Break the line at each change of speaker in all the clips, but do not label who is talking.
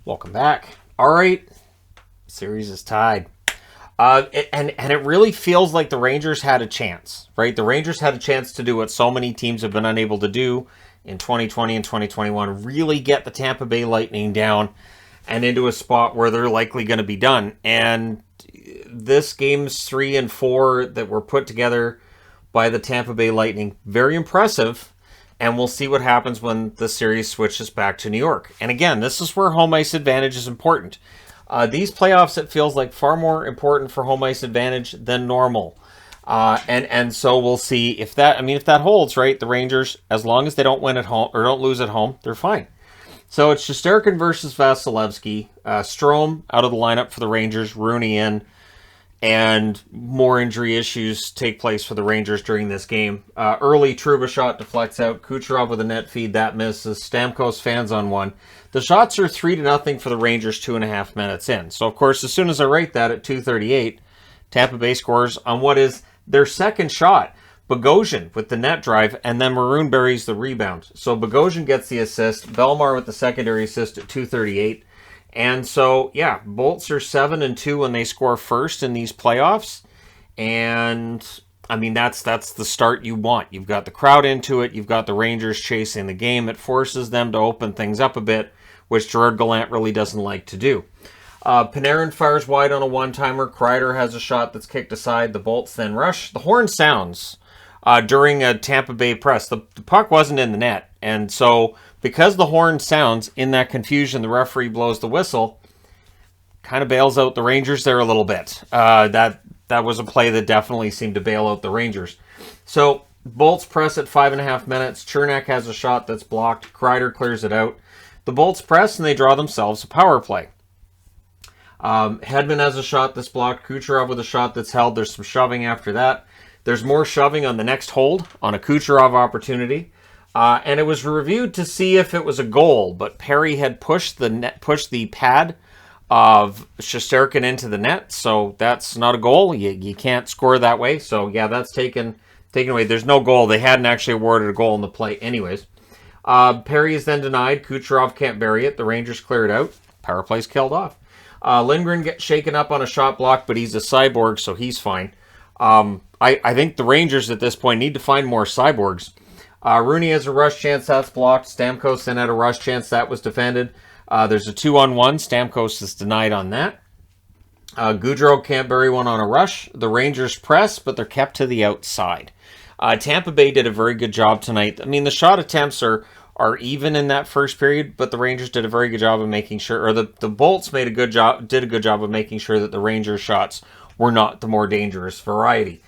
Welcome back. All right, series is tied. And it really feels like the Rangers had a chance, right? The Rangers had a chance to do what so many teams have been unable to do in 2020 and 2021, really get the Tampa Bay Lightning down and into a spot where they're likely going to be done. And this games 3 and 4 that were put together by the Tampa Bay Lightning, very impressive. And we'll see what happens when the series switches back to New York. And again, this is where home ice advantage is important. These playoffs, it feels like far more important for home ice advantage than normal. And so we'll see if that holds, right? The Rangers, as long as they don't win at home or don't lose at home, they're fine. So it's Shesterkin versus Vasilevsky. Strome out of the lineup for the Rangers, Rooney in. And more injury issues take place for the Rangers during this game. Early Trouba shot deflects out. Kucherov with a net feed. That misses. Stamkos fans on one. The shots are 3-0 for the Rangers 2.5 minutes in. So, of course, as soon as I write that at 2:38, Tampa Bay scores on what is their second shot. Bogosian with the net drive, and then Maroon buries the rebound. So Bogosian gets the assist. Belmar with the secondary assist at 2:38. And so, yeah, Bolts are 7-2 when they score first in these playoffs. And, I mean, that's the start you want. You've got the crowd into it. You've got the Rangers chasing the game. It forces them to open things up a bit, which Gerard Gallant really doesn't like to do. Panarin fires wide on a one-timer. Kreider has a shot that's kicked aside. The Bolts then rush. The horn sounds during a Tampa Bay press. The puck wasn't in the net. And so, because the horn sounds, in that confusion, the referee blows the whistle, kind of bails out the Rangers there a little bit. That was a play that definitely seemed to bail out the Rangers. So, Bolts press at 5.5 minutes. Chernak has a shot that's blocked. Kreider clears it out. The Bolts press, and they draw themselves a power play. Hedman has a shot that's blocked. Kucherov with a shot that's held. There's some shoving after that. There's more shoving on the next hold on a Kucherov opportunity. And it was reviewed to see if it was a goal, but Perry had pushed the pad of Shesterkin into the net, so that's not a goal. You can't score that way. So yeah, that's taken away. There's no goal. They hadn't actually awarded a goal in the play, anyways. Perry is then denied. Kucherov can't bury it. The Rangers clear it out. Power play's killed off. Lindgren gets shaken up on a shot block, but he's a cyborg, so he's fine. I think the Rangers at this point need to find more cyborgs. Rooney has a rush chance, that's blocked. Stamkos then had a rush chance, that was defended. There's a 2-on-1. Stamkos is denied on that. Goudreau can't bury one on a rush. The Rangers press, but they're kept to the outside. Tampa Bay did a very good job tonight. I mean, the shot attempts are even in that first period, but the Rangers did a very good job of making sure, or the Bolts did a good job of making sure that the Rangers shots were not the more dangerous variety.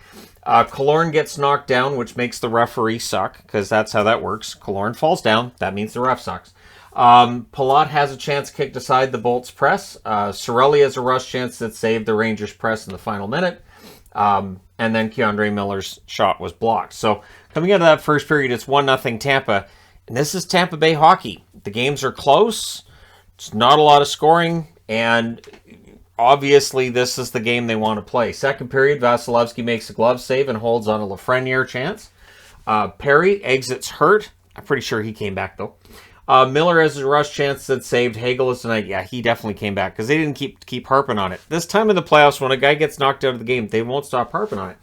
Killorn gets knocked down, which makes the referee suck, because that's how that works. Killorn falls down. That means the ref sucks. Palat has a chance kicked aside the Bolts press. Cirelli has a rush chance that saved the Rangers press in the final minute. And then Keandre Miller's shot was blocked. So coming out of that first period, it's 1-0 Tampa. And this is Tampa Bay hockey. The games are close. It's not a lot of scoring. And obviously, this is the game they want to play. Second period, Vasilevsky makes a glove save and holds on a Lafreniere chance. Perry exits hurt. I'm pretty sure he came back, though. Miller has a rush chance that saved. Hagel is tonight. Yeah, he definitely came back because they didn't keep harping on it. This time in the playoffs, when a guy gets knocked out of the game, they won't stop harping on it.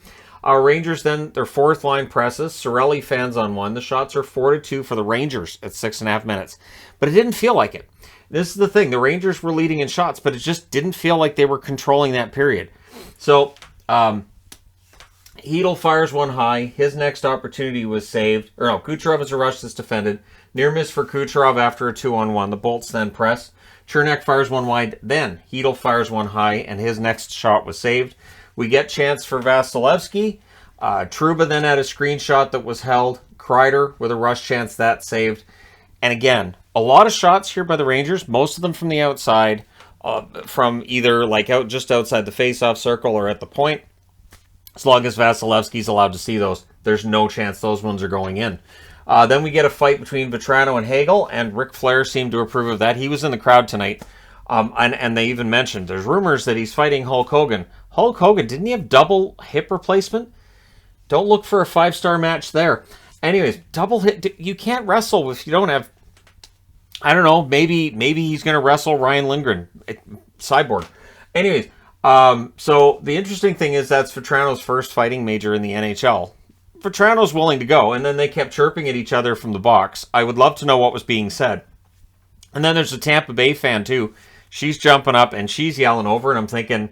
Rangers then, their fourth line presses. Cirelli fans on one. The shots are 4-2 for the Rangers at 6.5 minutes. But it didn't feel like it. This is the thing. The Rangers were leading in shots, but it just didn't feel like they were controlling that period. So, Hedl fires one high. His next opportunity was saved. Kucherov has a rush that's defended. Near miss for Kucherov after a 2-on-1. The Bolts then press. Chernak fires one wide. Then Hedl fires one high, and his next shot was saved. We get chance for Vasilevsky. Trouba then had a screenshot that was held. Kreider with a rush chance, that saved. And again, a lot of shots here by the Rangers, most of them from the outside, from either just outside the face-off circle or at the point. As long as Vasilevsky's allowed to see those, there's no chance those ones are going in. Then we get a fight between Vetrano and Hagel, and Ric Flair seemed to approve of that. He was in the crowd tonight, and they even mentioned there's rumors that he's fighting Hulk Hogan. Hulk Hogan, didn't he have double hip replacement? Don't look for a 5-star match there. Anyways, double hip. You can't wrestle if you don't have I don't know. Maybe he's going to wrestle Ryan Lindgren, Cyborg. Anyways, so the interesting thing is that's Vetrano's first fighting major in the NHL. Vetrano's willing to go, and then they kept chirping at each other from the box. I would love to know what was being said. And then there's a Tampa Bay fan too. She's jumping up and she's yelling over, and I'm thinking,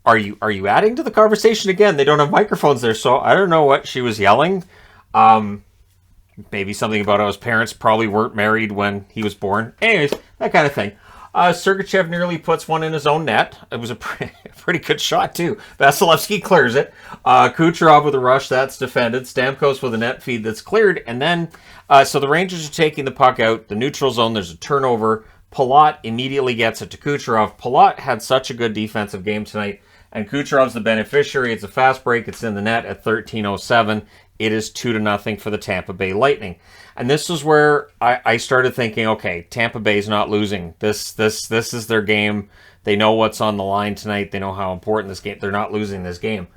are you adding to the conversation again? They don't have microphones there, so I don't know what she was yelling. Maybe something about how his parents probably weren't married when he was born. Anyways, that kind of thing. Sergachev nearly puts one in his own net. It was a pretty good shot, too. Vasilevsky clears it. Kucherov with a rush, that's defended. Stamkos with a net feed that's cleared. And then, so the Rangers are taking the puck out. The neutral zone, there's a turnover. Palat immediately gets it to Kucherov. Palat had such a good defensive game tonight. And Kucherov's the beneficiary. It's a fast break. It's in the net at 13:07. It is 2-0 for the Tampa Bay Lightning. And this is where I started thinking, okay, Tampa Bay's not losing. This is their game. They know what's on the line tonight. They know how important this game. They're not losing this game.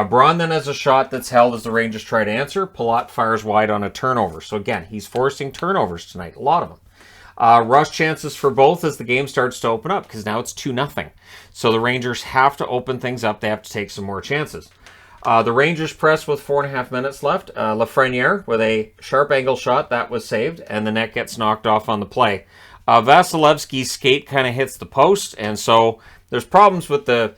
Braun then has a shot that's held as the Rangers try to answer. Palat fires wide on a turnover. So again, he's forcing turnovers tonight, a lot of them. Rush chances for both as the game starts to open up, because now it's 2-0. So the Rangers have to open things up. They have to take some more chances. The Rangers press with 4.5 minutes left. Lafreniere with a sharp angle shot. That was saved, and the net gets knocked off on the play. Vasilevsky's skate kind of hits the post, and so there's problems with the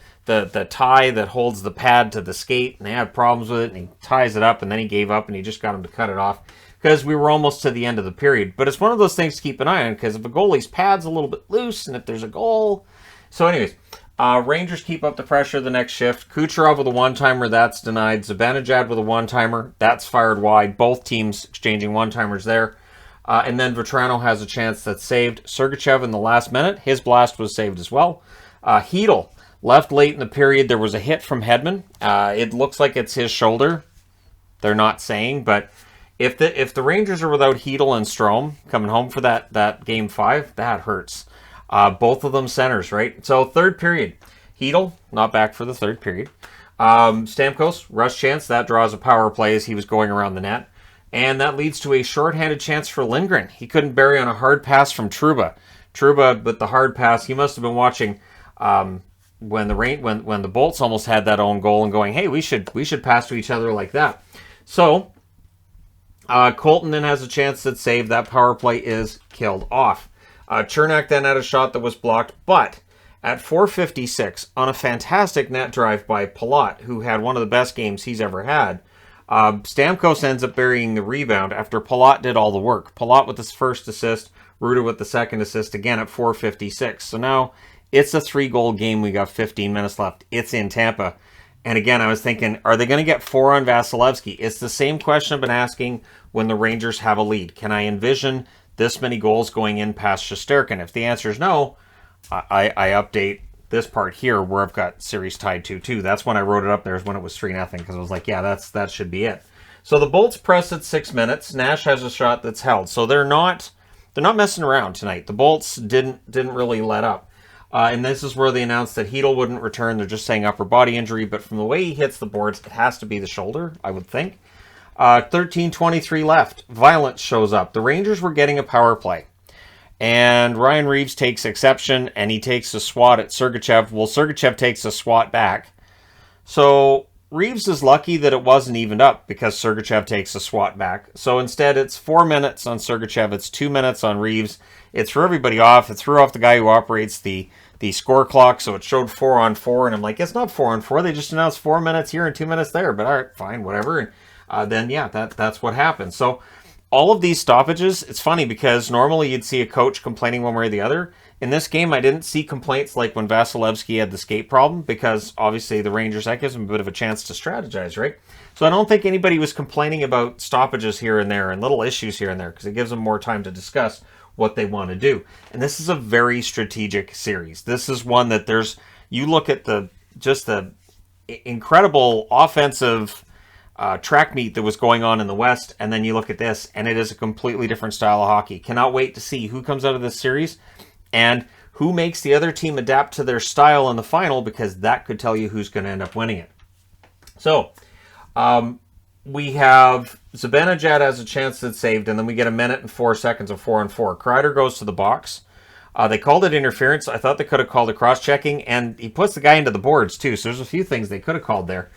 tie that holds the pad to the skate, and they had problems with it, and he ties it up, and then he gave up, and he just got him to cut it off because we were almost to the end of the period. But it's one of those things to keep an eye on, because if a goalie's pad's a little bit loose, and if there's a goal... So anyways... Rangers keep up the pressure the next shift. Kucherov with a one-timer, that's denied. Zibanejad with a one-timer, that's fired wide. Both teams exchanging one-timers there. And then Vetrano has a chance that's saved. Sergachev in the last minute, his blast was saved as well. Hedl left late in the period. There was a hit from Hedman. It looks like it's his shoulder. They're not saying, but if the Rangers are without Hedl and Strome coming home for that Game 5, that hurts. Both of them centers, right? So third period. Hedl, not back for the third period. Stamkos, rush chance. That draws a power play as he was going around the net. And that leads to a shorthanded chance for Lindgren. He couldn't bury on a hard pass from Trouba. Trouba, with the hard pass, he must have been watching when the Bolts almost had that own goal and going, hey, we should pass to each other like that. So Colton then has a chance that's saved. That power play is killed off. Chernak then had a shot that was blocked, but at 4:56, on a fantastic net drive by Palat, who had one of the best games he's ever had, Stamkos ends up burying the rebound after Palat did all the work. Palat with his first assist, Ruda with the second assist, again at 4:56. So now it's a 3-goal game. We got 15 minutes left. It's in Tampa. And again, I was thinking, are they going to get 4 on Vasilevsky? It's the same question I've been asking when the Rangers have a lead. Can I envision this many goals going in past Shesterkin? If the answer is no, I update this part here where I've got series tied 2-2. That's when I wrote it up there, is when it was 3-0, because I was like, yeah, that should be it. So the Bolts press at 6 minutes. Nash has a shot that's held. So they're not messing around tonight. The Bolts didn't really let up. And this is where they announced that Hedl wouldn't return. They're just saying upper body injury, but from the way he hits the boards, it has to be the shoulder, I would think. 13:23 left. Violence shows up. The Rangers were getting a power play. And Ryan Reeves takes exception, and he takes a swat at Sergachev. Well, Sergachev takes a swat back. So Reeves is lucky that it wasn't evened up, because Sergachev takes a swat back. So instead, it's 4 minutes on Sergachev. It's 2 minutes on Reeves. It threw everybody off. It threw off the guy who operates the score clock, so it showed 4-on-4. And I'm like, it's not 4-on-4. They just announced 4 minutes here and 2 minutes there. But all right, fine, whatever. Then yeah, that's what happened. So all of these stoppages, it's funny because normally you'd see a coach complaining one way or the other. In this game, I didn't see complaints like when Vasilevsky had the skate problem, because obviously the Rangers, that gives them a bit of a chance to strategize, right? So I don't think anybody was complaining about stoppages here and there and little issues here and there, because it gives them more time to discuss what they want to do. And this is a very strategic series. This is one that you look at the incredible offensive track meet that was going on in the West, and then you look at this, and it is a completely different style of hockey. Cannot wait to see who comes out of this series and who makes the other team adapt to their style in the final, because that could tell you who's going to end up winning it. So, we have Zibanejad has a chance that's saved, and then we get a minute and 4 seconds of 4-on-4. Kreider goes to the box. They called it interference. I thought they could have called it cross-checking, and he puts the guy into the boards, too, so there's a few things they could have called there.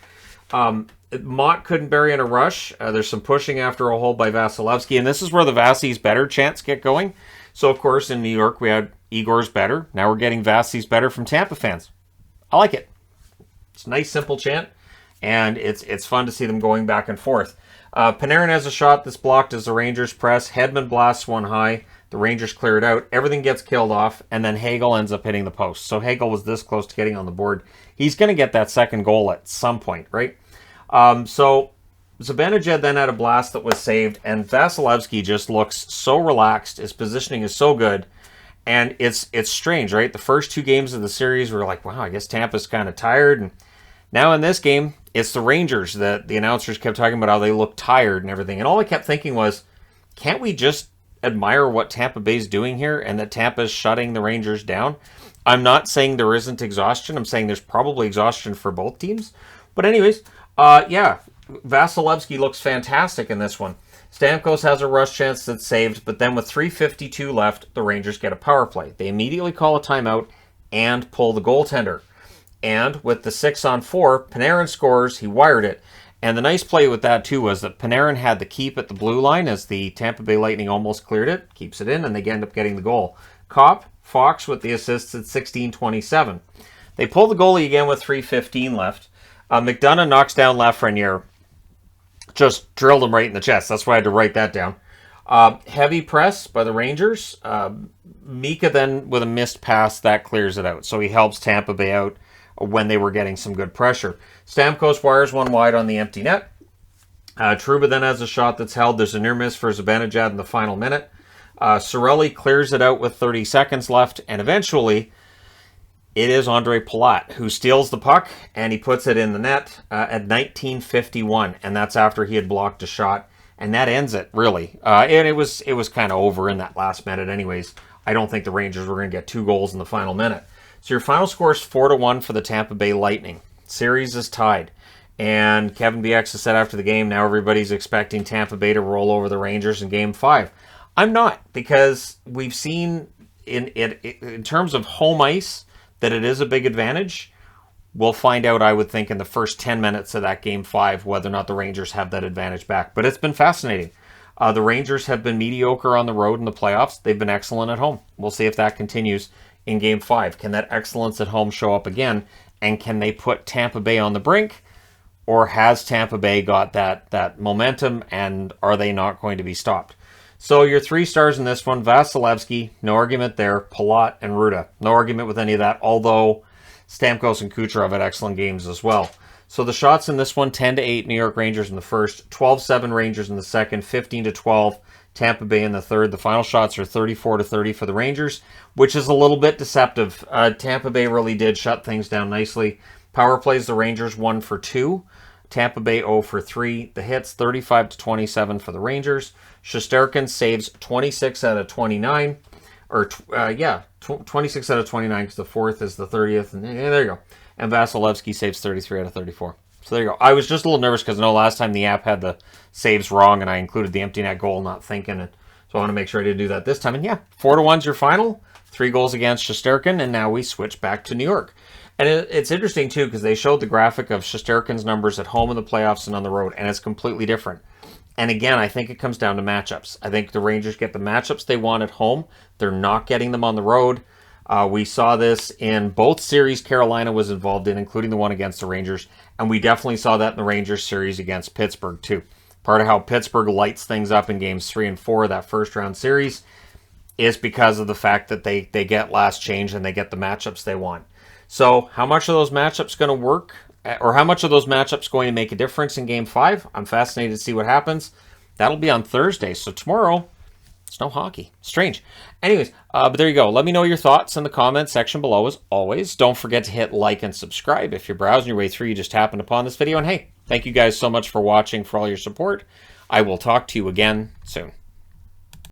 Mott couldn't bury in a rush. There's some pushing after a hold by Vasilevsky, and this is where the Vasi's better chants get going. So, of course, in New York, we had Igor's better. Now we're getting Vasi's better from Tampa fans. I like it. It's a nice, simple chant, and it's fun to see them going back and forth. Panarin has a shot that's blocked as the Rangers press. Hedman blasts one high. The Rangers clear it out. Everything gets killed off, and then Hagel ends up hitting the post. So Hagel was this close to getting on the board. He's going to get that second goal at some point, right? So Zibanejad then had a blast that was saved, and Vasilevsky just looks so relaxed. His positioning is so good, and it's strange, right? The first 2 games of the series, we were like, wow, I guess Tampa's kind of tired. And now in this game, it's the Rangers that the announcers kept talking about how they look tired and everything. And all I kept thinking was, can't we just admire what Tampa Bay's doing here and that Tampa's shutting the Rangers down? I'm not saying there isn't exhaustion. I'm saying there's probably exhaustion for both teams. But anyways, yeah, Vasilevsky looks fantastic in this one. Stamkos has a rush chance that's saved, but then with 3:52 left, the Rangers get a power play. They immediately call a timeout and pull the goaltender. And with the 6-on-4, Panarin scores. He wired it. And the nice play with that, too, was that Panarin had the keep at the blue line as the Tampa Bay Lightning almost cleared it, keeps it in, and they end up getting the goal. Fox with the assists at 16:27. They pull the goalie again with 3:15 left. McDonough knocks down Lafreniere. Just drilled him right in the chest. That's why I had to write that down. Heavy press by the Rangers. Mika then, with a missed pass, that clears it out. So he helps Tampa Bay out when they were getting some good pressure. Stamkos wires one wide on the empty net. Trouba then has a shot that's held. There's a near miss for Zibanejad in the final minute. Cirelli clears it out with 30 seconds left, and eventually it is Andre Palat who steals the puck, and he puts it in the net at 19:51, and that's after he had blocked a shot, and that ends it, really. And it was kind of over in that last minute anyways. I don't think the Rangers were going to get 2 goals in the final minute. So your final score is 4-1 for the Tampa Bay Lightning. Series is tied. And Kevin BX has said after the game, now everybody's expecting Tampa Bay to roll over the Rangers in Game 5. I'm not, because we've seen in terms of home ice that it is a big advantage. We'll find out, I would think, in the first 10 minutes of that Game 5 whether or not the Rangers have that advantage back. But it's been fascinating. The Rangers have been mediocre on the road in the playoffs. They've been excellent at home. We'll see if that continues in Game 5. Can that excellence at home show up again? And can they put Tampa Bay on the brink? Or has Tampa Bay got that momentum, and are they not going to be stopped? So your 3 stars in this one, Vasilevsky, no argument there. Palat and Ruda, no argument with any of that, although Stamkos and Kucherov had excellent games as well. So the shots in this one, 10-8 New York Rangers in the first, 12-7 Rangers in the second, 15-12 Tampa Bay in the third. The final shots are 34-30 for the Rangers, which is a little bit deceptive. Tampa Bay really did shut things down nicely. Power plays, the Rangers 1 for 2. Tampa Bay 0 for 3. The hits 35-27 for the Rangers. Shesterkin saves 26 out of 29. 26 out of 29 because the fourth is the 30th. And there you go. And Vasilevsky saves 33 out of 34. So there you go. I was just a little nervous because I know last time the app had the saves wrong and I included the empty net goal, not thinking it. So I want to make sure I did do that this time. And yeah, 4-1's your final. 3 goals against Shesterkin, and now we switch back to New York. And it's interesting, too, because they showed the graphic of Shesterkin's numbers at home in the playoffs and on the road, and it's completely different. And again, I think it comes down to matchups. I think the Rangers get the matchups they want at home. They're not getting them on the road. We saw this in both series Carolina was involved in, including the one against the Rangers. And we definitely saw that in the Rangers series against Pittsburgh, too. Part of how Pittsburgh lights things up in games 3 and 4 of that first-round series is because of the fact that they get last change and they get the matchups they want. So how much of those matchups going to work, or how much of those matchups going to make a difference in Game 5? I'm fascinated to see what happens. That'll be on Thursday. So tomorrow, it's no hockey. Strange. Anyways, but there you go. Let me know your thoughts in the comments section below as always. Don't forget to hit like and subscribe. If you're browsing your way through, you just happened upon this video. And hey, thank you guys so much for watching, for all your support. I will talk to you again soon.